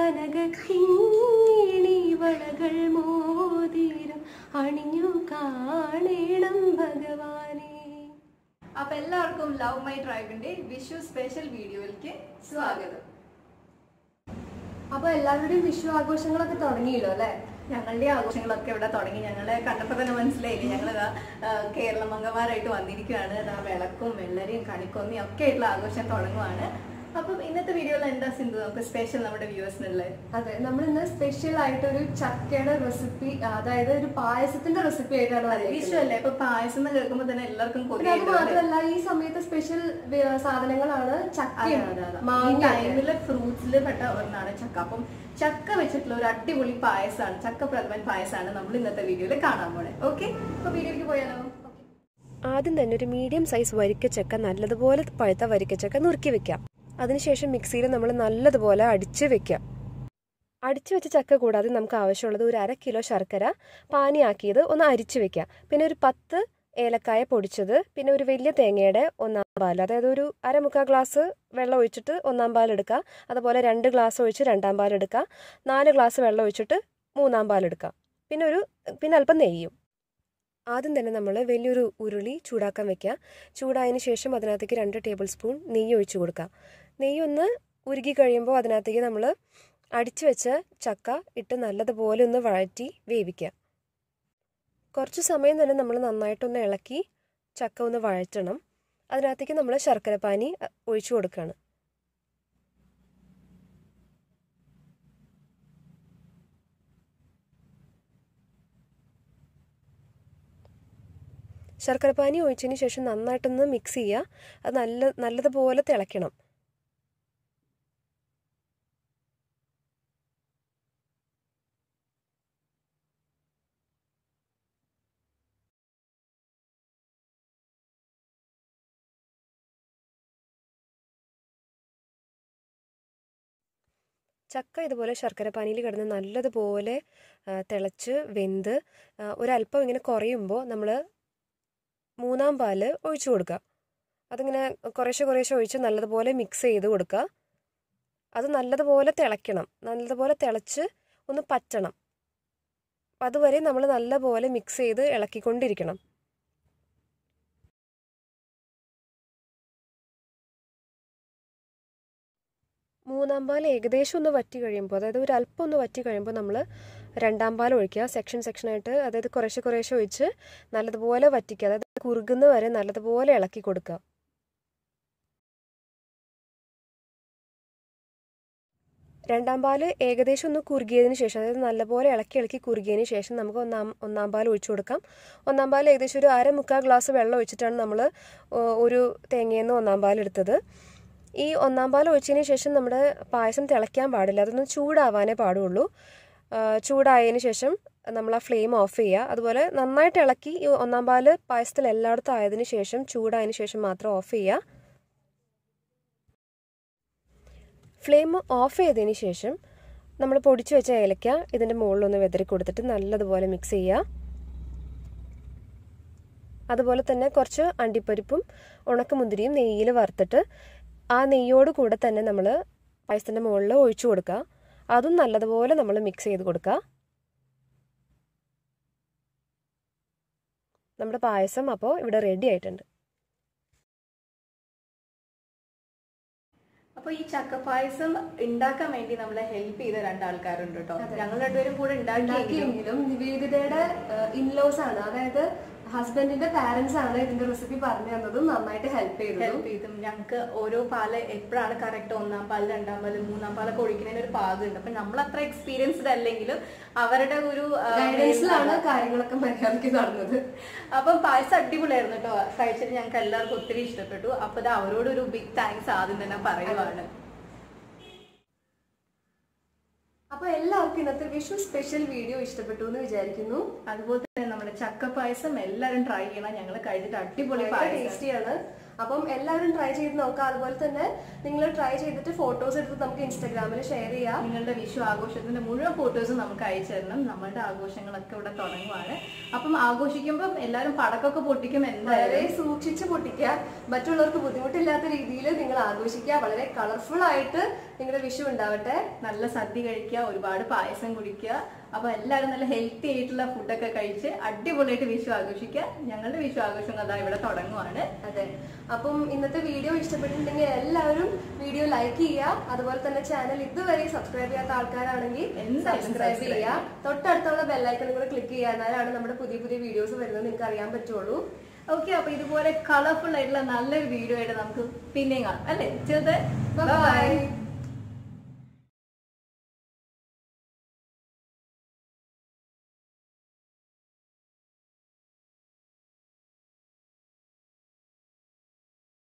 കനക കിങ്ങിണി വളകൾ മോതിരം അണിഞ്ഞു കാണണം ഭഗവാനെ. അപ്പൊ എല്ലാവർക്കും ലവ് മൈ ട്രൈബിന്റെ വിഷു സ്പെഷ്യൽ വീഡിയോയിലേക്ക് സ്വാഗതം. അപ്പൊ എല്ലാവരുടെയും വിഷു ആഘോഷങ്ങളൊക്കെ തുടങ്ങിയല്ലോ അല്ലെ? ഞങ്ങളുടെ ആഘോഷങ്ങളൊക്കെ ഇവിടെ തുടങ്ങി. ഞങ്ങളെ കണ്ടപ്പോൾ തന്നെ മനസ്സിലായില്ലേ, ഞങ്ങളിതാ കേരളമംഗമാരായിട്ട് വന്നിരിക്കുകയാണ്. ഇതാ വിളക്കും വെള്ളരിയും കണിക്കൊന്നയും ഒക്കെ ആയിട്ടുള്ള ആഘോഷം തുടങ്ങുവാണ്. അപ്പം ഇന്നത്തെ വീഡിയോയിൽ എന്താ സിന്ധു നമുക്ക് സ്പെഷ്യൽ നമ്മുടെ വ്യൂവേഴ്സിനുള്ളത്? അതെ, നമ്മൾ ഇന്ന് സ്പെഷ്യൽ ആയിട്ട് ഒരു ചക്കയുടെ റെസിപ്പി, അതായത് ഒരു പായസത്തിന്റെ റെസിപ്പി ആയിട്ടാണ്. വിഷു അല്ലേ, ഇപ്പൊ പായസം എന്ന് കേൾക്കുമ്പോൾ തന്നെ എല്ലാവർക്കും മാത്രമല്ല ഈ സമയത്ത് സ്പെഷ്യൽ സാധനങ്ങളാണ് ചക്കയും ടൈമിലെ ഫ്രൂട്ട്സിൽ പെട്ട ഒന്നാണ് ചക്ക. അപ്പം ചക്ക വെച്ചിട്ടുള്ള ഒരു അടിപൊളി പായസമാണ്, ചക്ക പ്രഥമൻ പായസമാണ് നമ്മൾ ഇന്നത്തെ വീഡിയോയിൽ കാണാൻ പോണേ. ഓക്കെ, അപ്പൊ വീഡിയോയിലേക്ക് പോയാലോ? ആദ്യം തന്നെ ഒരു മീഡിയം സൈസ് വരിക്കച്ചക്ക, നല്ലതുപോലെ പഴുത്ത വരിക്കച്ചക്ക നുറുക്കി വെക്കാം. അതിനുശേഷം മിക്സിയിൽ നമ്മൾ നല്ലതുപോലെ അടിച്ച് വെക്കാം. അടിച്ചു വെച്ച ചക്ക കൂടാതെ നമുക്ക് ആവശ്യമുള്ളത് ഒരു 1/2 കിലോ ശർക്കര പാനിയാക്കിയത് ഒന്ന് അരിച്ചു വെക്കാം. പിന്നെ ഒരു 10 ഏലക്കായ പൊടിച്ചത്, പിന്നെ ഒരു വലിയ തേങ്ങയുടെ 1/4 പാൽ, അതായത് ഒരു 1/4 ഗ്ലാസ് വെള്ളം ഒഴിച്ചിട്ട് 1/4 പാൽ എടുക്കുക. അതുപോലെ 2 ഗ്ലാസ് ഒഴിച്ച് 2/4 പാൽ എടുക്കുക. 4 ഗ്ലാസ് വെള്ളം ഒഴിച്ചിട്ട് 3/4 പാൽ എടുക്കുക. പിന്നെ അല്പം നെയ്യും. ആദ്യം തന്നെ നമ്മൾ വലിയൊരു ഉരുളി ചൂടാക്കാൻ വെക്കുക. ചൂടായതിന് ശേഷം അതിനകത്തേക്ക് 2 ടേബിൾ സ്പൂൺ നെയ്യ് ഒഴിച്ചു കൊടുക്കുക. നെയ്യ് ഒന്ന് ഉരുകി കഴിയുമ്പോൾ അതിനകത്തേക്ക് നമ്മൾ അടിച്ചു വെച്ച ചക്ക ഇട്ട് നല്ലതുപോലെ ഒന്ന് വഴറ്റി വേവിക്കുക. കുറച്ച് സമയം തന്നെ നമ്മൾ നന്നായിട്ടൊന്ന് ഇളക്കി ചക്ക ഒന്ന് വഴറ്റണം. അതിനകത്തേക്ക് നമ്മൾ ശർക്കരപ്പാനി ഒഴിച്ചു കൊടുക്കുകയാണ്. ശർക്കരപ്പാനി ഒഴിച്ചതിന് ശേഷം നന്നായിട്ടൊന്ന് മിക്സ് ചെയ്യുക. അത് നല്ലതുപോലെ തിളയ്ക്കണം. ചക്ക ഇതുപോലെ ശർക്കരപ്പാനിയിൽ കിടന്ന് നല്ലതുപോലെ തിളച്ച് വെന്ത് ഒരല്പം ഇങ്ങനെ കുറയുമ്പോൾ നമ്മൾ 3/4 പാൽ ഒഴിച്ചു കൊടുക്കുക. അതിങ്ങനെ കുറേശ്ശെ ഒഴിച്ച് നല്ലതുപോലെ മിക്സ് ചെയ്ത് കൊടുക്കുക. അത് നല്ലതുപോലെ തിളയ്ക്കണം. നല്ലതുപോലെ തിളച്ച് ഒന്ന് പറ്റണം. അതുവരെ നമ്മൾ നല്ലപോലെ മിക്സ് ചെയ്ത് ഇളക്കിക്കൊണ്ടിരിക്കണം. 3/4 പാൽ ഏകദേശം ഒന്ന് വറ്റി കഴിയുമ്പോൾ, അതായത് ഒരു അല്പം ഒന്ന് വറ്റി കഴിയുമ്പോൾ നമ്മൾ 2/4 പാൽ ഒഴിക്കുക. സെക്ഷനായിട്ട്, അതായത് കുറേശ്ശെ ഒഴിച്ച് നല്ലതുപോലെ വറ്റിക്കുക. അതായത് കുറുകുന്ന വരെ നല്ലതുപോലെ ഇളക്കി കൊടുക്കുക. രണ്ടാം പാൽ ഏകദേശം ഒന്ന് കുറുകിയതിന് ശേഷം, അതായത് നല്ലപോലെ ഇളക്കി കുറുകിയതിന് ശേഷം നമുക്ക് 1/4 പാൽ ഒഴിച്ചു കൊടുക്കാം. 1/4 പാൽ ഏകദേശം ഒരു 1/4 ഗ്ലാസ് വെള്ളം ഒഴിച്ചിട്ടാണ് നമ്മൾ ഒരു തേങ്ങയിൽ നിന്ന് 1/4 പാൽ എടുത്തത്. ഈ 1/4 പാൽ ഒഴിച്ചതിന് ശേഷം നമ്മുടെ പായസം തിളയ്ക്കാൻ പാടില്ല, അതൊന്ന് ചൂടാവാനേ പാടുള്ളൂ. ചൂടായതിന് ശേഷം നമ്മൾ ആ ഫ്ലെയിം ഓഫ് ചെയ്യുക. അതുപോലെ നന്നായിട്ട് ഇളക്കി ഈ 1/4 പാൽ പായസത്തിൽ എല്ലായിടത്തും ആയതിനു ശേഷം ചൂടായതിനു ശേഷം മാത്രം ഓഫ് ചെയ്യുക. ഫ്ലെയിം ഓഫ് ചെയ്തതിന് ശേഷം നമ്മൾ പൊടിച്ചു വെച്ച ഏലക്ക ഇതിൻ്റെ മുകളിലൊന്ന് വെതറി കൊടുത്തിട്ട് നല്ലതുപോലെ മിക്സ് ചെയ്യുക. അതുപോലെ തന്നെ കുറച്ച് അണ്ടിപ്പരിപ്പും ഉണക്കമുന്തിരിയും നെയ്യിൽ വറുത്തിട്ട് ആ നെയ്യോട് കൂടെ തന്നെ നമ്മൾ പായസത്തിൻ്റെ മുകളിൽ ഒഴിച്ചു കൊടുക്കുക. അതും നല്ലതുപോലെ നമ്മൾ മിക്സ് ചെയ്ത് കൊടുക്കുക. നമ്മുടെ പായസം അപ്പോൾ ഇവിടെ റെഡി ആയിട്ടുണ്ട്. അപ്പൊ ഈ ചക്ക പായസം ഉണ്ടാക്കാൻ വേണ്ടി നമ്മളെ ഹെൽപ്പ് ചെയ്ത 2 ആൾക്കാരുണ്ട് കേട്ടോ. ഞങ്ങൾ 2 പേരും കൂടെ ഉണ്ടാക്കിയെങ്കിലും നിവേദിതയുടെ ഇൻലോസ് ആണ്, അതായത് ഹസ്ബൻഡിന്റെ പാരന്റ്സ് ആണ് ഇതിന്റെ റെസിപ്പി പറഞ്ഞു തന്നതും നന്നായിട്ട് ഹെൽപ്പ് ചെയ്തു. ഞങ്ങൾക്ക് ഓരോ പാല് എപ്പോഴാണ് കറക്റ്റ് 1/4 പാൽ 2/4 പാൽ 3/4 പാലൊക്കെ ഒഴിക്കുന്നതിന് ഒരു പാകമുണ്ട്. അപ്പൊ നമ്മൾ അത്ര എക്സ്പീരിയൻസ്ഡ് അല്ലെങ്കിലും അവരുടെ ഒരു ഗൈഡൻസിലാണ് കാര്യങ്ങളൊക്കെ മര്യാദയ്ക്ക് നടന്നത്. അപ്പം പായസം അടിപൊളിയായിരുന്നു കേട്ടോ. കഴിച്ചിട്ട് ഞങ്ങൾക്ക് എല്ലാവർക്കും ഒത്തിരി ഇഷ്ടപ്പെട്ടു. അപ്പൊ അത് അവരോടൊരു ബിഗ് താങ്ക്സ് ആദ്യം തന്നെ പറയുവാണ്. അപ്പൊ എല്ലാവർക്കും ഇന്നത്തെ വിഷു സ്പെഷ്യൽ വീഡിയോ ഇഷ്ടപ്പെട്ടു എന്ന് വിചാരിക്കുന്നു. അതുപോലെ തന്നെ നമ്മുടെ ചക്ക പായസം എല്ലാവരും ട്രൈ ചെയ്യണം. ഞങ്ങൾ കഴിച്ചിട്ട് അടിപൊളി ടേസ്റ്റിയാണ്. അപ്പം എല്ലാവരും ട്രൈ ചെയ്ത് നോക്കാം. അതുപോലെ തന്നെ നിങ്ങൾ ട്രൈ ചെയ്തിട്ട് ഫോട്ടോസ് എടുത്ത് നമുക്ക് ഇൻസ്റ്റാഗ്രാമിൽ ഷെയർ ചെയ്യാം. നിങ്ങളുടെ വിഷു ആഘോഷത്തിന്റെ മുഴുവൻ ഫോട്ടോസും നമുക്ക് അയച്ചു തരണം. നമ്മളുടെ ആഘോഷങ്ങളൊക്കെ ഇവിടെ തുടങ്ങുവാണ്. അപ്പം ആഘോഷിക്കുമ്പോൾ എല്ലാവരും പടക്കൊക്കെ പൊട്ടിക്കും, വളരെ സൂക്ഷിച്ച് പൊട്ടിക്കുക. മറ്റുള്ളവർക്ക് ബുദ്ധിമുട്ടില്ലാത്ത രീതിയിൽ നിങ്ങൾ ആഘോഷിക്കുക. വളരെ കളർഫുൾ ആയിട്ട് നിങ്ങളുടെ വിഷു ഉണ്ടാവട്ടെ. നല്ല സദ്യ കഴിക്കുക, ഒരുപാട് പായസം കുടിക്കുക. അപ്പൊ എല്ലാവരും നല്ല ഹെൽത്തി ആയിട്ടുള്ള ഫുഡൊക്കെ കഴിച്ച് അടിപൊളിയായിട്ട് വിഷു ആഘോഷിക്കുക. ഞങ്ങളുടെ വിഷു ആഘോഷം അതാ ഇവിടെ തുടങ്ങുവാണ്. അതെ, അപ്പം ഇന്നത്തെ വീഡിയോ ഇഷ്ടപ്പെട്ടിട്ടുണ്ടെങ്കിൽ എല്ലാവരും വീഡിയോ ലൈക്ക് ചെയ്യുക. അതുപോലെ തന്നെ ചാനൽ ഇതുവരെ സബ്സ്ക്രൈബ് ചെയ്യാത്ത ആൾക്കാരാണെങ്കിൽ സബ്സ്ക്രൈബ് ചെയ്യുക. തൊട്ടടുത്തുള്ള ബെല്ലൈക്കൺ കൂടെ ക്ലിക്ക് ചെയ്യുക. എന്നാലാണ് നമ്മുടെ പുതിയ പുതിയ വീഡിയോസ് വരുന്നത് നിങ്ങൾക്ക് അറിയാൻ പറ്റുള്ളൂ. ഓക്കെ, അപ്പൊ ഇതുപോലെ കളർഫുൾ ആയിട്ടുള്ള നല്ലൊരു വീഡിയോ ആയിട്ട് നമുക്ക് പിന്നെയും കാണാം അല്ലേ? ചെറുത്.